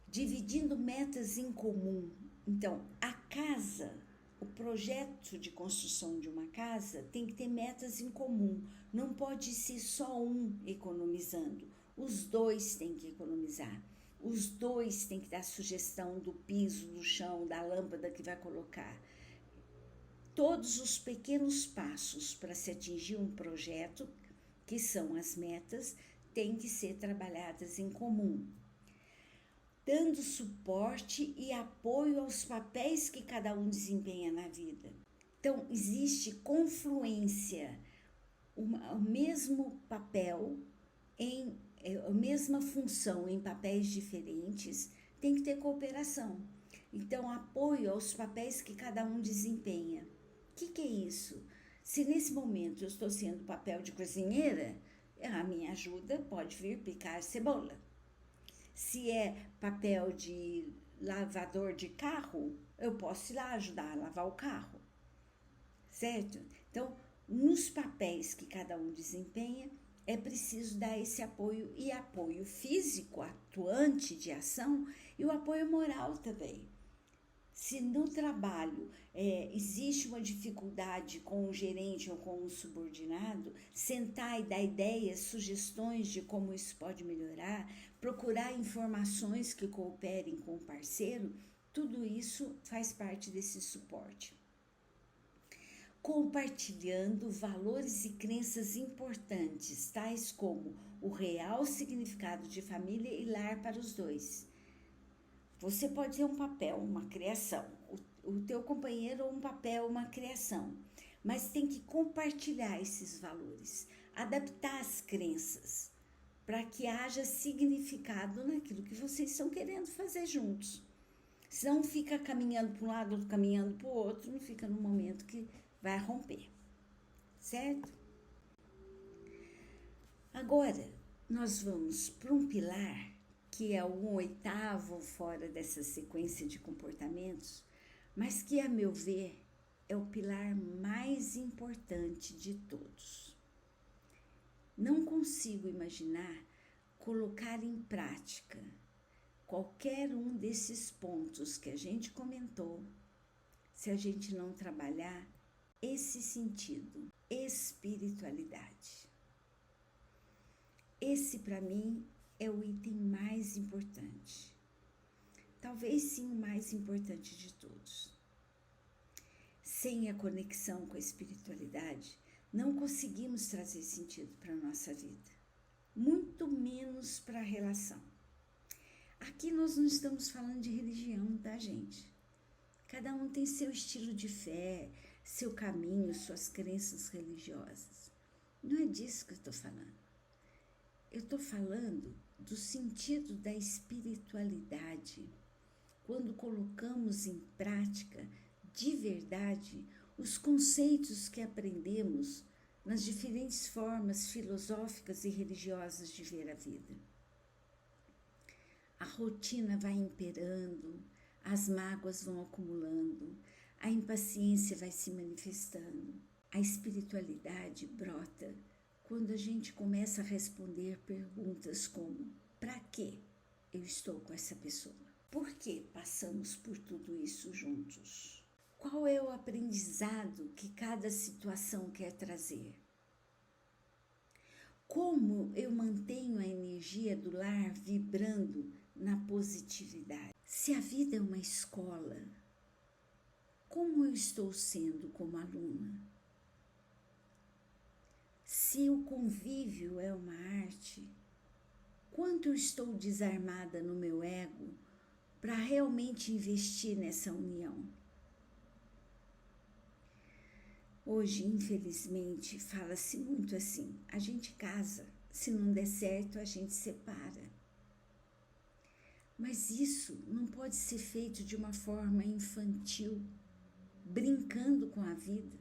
Dividindo metas em comum. Então, a casa, o projeto de construção de uma casa tem que ter metas em comum. Não pode ser só um economizando. Os dois têm que economizar. Os dois têm que dar sugestão do piso, do chão, da lâmpada que vai colocar. Todos os pequenos passos para se atingir um projeto, que são as metas, têm que ser trabalhadas em comum, dando suporte e apoio aos papéis que cada um desempenha na vida. Então, existe confluência, o mesmo papel, a mesma função em papéis diferentes, tem que ter cooperação. Então, apoio aos papéis que cada um desempenha. O que é isso? Se nesse momento eu estou sendo papel de cozinheira, a minha ajuda pode vir picar cebola. Se é papel de lavador de carro, eu posso ir lá ajudar a lavar o carro, certo? Então, nos papéis que cada um desempenha, é preciso dar esse apoio, e apoio físico, atuante de ação, e o apoio moral também. Se no trabalho existe uma dificuldade com o gerente ou com o subordinado, sentar e dar ideias, sugestões de como isso pode melhorar, procurar informações que cooperem com o parceiro, tudo isso faz parte desse suporte. compartilhando valores e crenças importantes, tais como o real significado de família e lar para os dois. Você pode ter um papel, uma criação, o teu companheiro um papel, uma criação, mas tem que compartilhar esses valores, adaptar as crenças, para que haja significado naquilo que vocês estão querendo fazer juntos. Senão fica caminhando para um lado, outro caminhando para o outro, não fica no momento que vai romper, certo? Agora, nós vamos para um pilar, que é o 8º fora dessa sequência de comportamentos, mas que, a meu ver, é o pilar mais importante de todos. Não consigo imaginar colocar em prática qualquer um desses pontos que a gente comentou se a gente não trabalhar esse sentido, espiritualidade. Esse, para mim, é o item mais importante. Talvez sim o mais importante de todos. Sem a conexão com a espiritualidade, não conseguimos trazer sentido para a nossa vida, muito menos para a relação. Aqui nós não estamos falando de religião, tá, gente? Cada um tem seu estilo de fé, seu caminho, suas crenças religiosas. Não é disso que eu estou falando. Eu estou falando do sentido da espiritualidade, quando colocamos em prática, de verdade, os conceitos que aprendemos nas diferentes formas filosóficas e religiosas de ver a vida. A rotina vai imperando, as mágoas vão acumulando, a impaciência vai se manifestando. A espiritualidade brota quando a gente começa a responder perguntas como: para que eu estou com essa pessoa? Por que passamos por tudo isso juntos? Qual é o aprendizado que cada situação quer trazer? Como eu mantenho a energia do lar vibrando na positividade? Se a vida é uma escola, como eu estou sendo como aluna? Se o convívio é uma arte, quanto eu estou desarmada no meu ego para realmente investir nessa união? Hoje, infelizmente, fala-se muito assim: a gente casa, se não der certo, a gente separa. Mas isso não pode ser feito de uma forma infantil, brincando com a vida,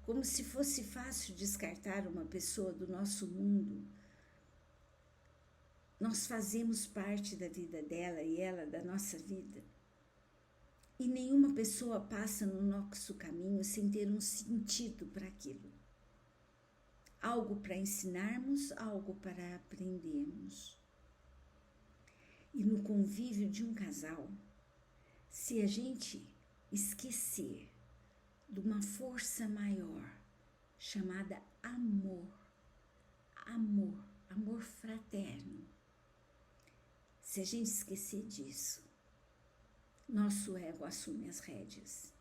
como se fosse fácil descartar uma pessoa do nosso mundo. Nós fazemos parte da vida dela e ela da nossa vida. E nenhuma pessoa passa no nosso caminho sem ter um sentido para aquilo. Algo para ensinarmos, algo para aprendermos. E no convívio de um casal, se a gente esquecer de uma força maior chamada amor, amor fraterno, se a gente esquecer disso, nosso ego assume as rédeas.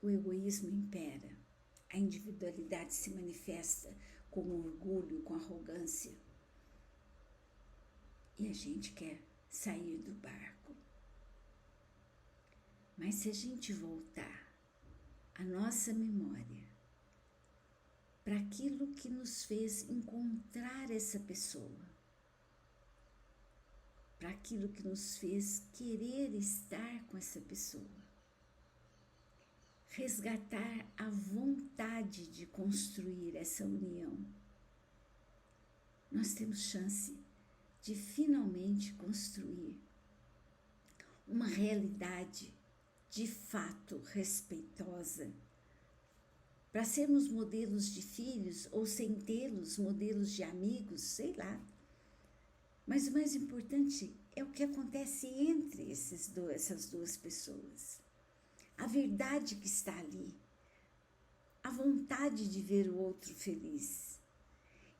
O egoísmo impera, a individualidade se manifesta com orgulho, com arrogância. E a gente quer sair do barco. Mas se a gente voltar a nossa memória para aquilo que nos fez encontrar essa pessoa, para aquilo que nos fez querer estar com essa pessoa, resgatar a vontade de construir essa união, nós temos chance de finalmente construir uma realidade de fato respeitosa, para sermos modelos de filhos ou sem tê-los, modelos de amigos, sei lá. Mas o mais importante é o que acontece entre essas duas pessoas. A verdade que está ali, a vontade de ver o outro feliz.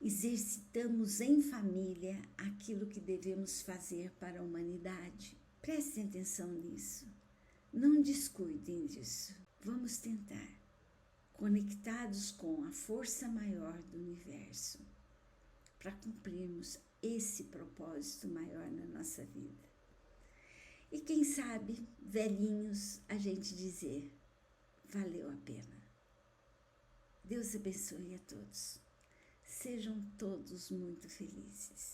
Exercitamos em família aquilo que devemos fazer para a humanidade. Prestem atenção nisso. Não descuidem disso. Vamos tentar. conectados com a força maior do universo, para cumprirmos esse propósito maior na nossa vida. E quem sabe, velhinhos, a gente dizer, valeu a pena. Deus abençoe a todos. Sejam todos muito felizes.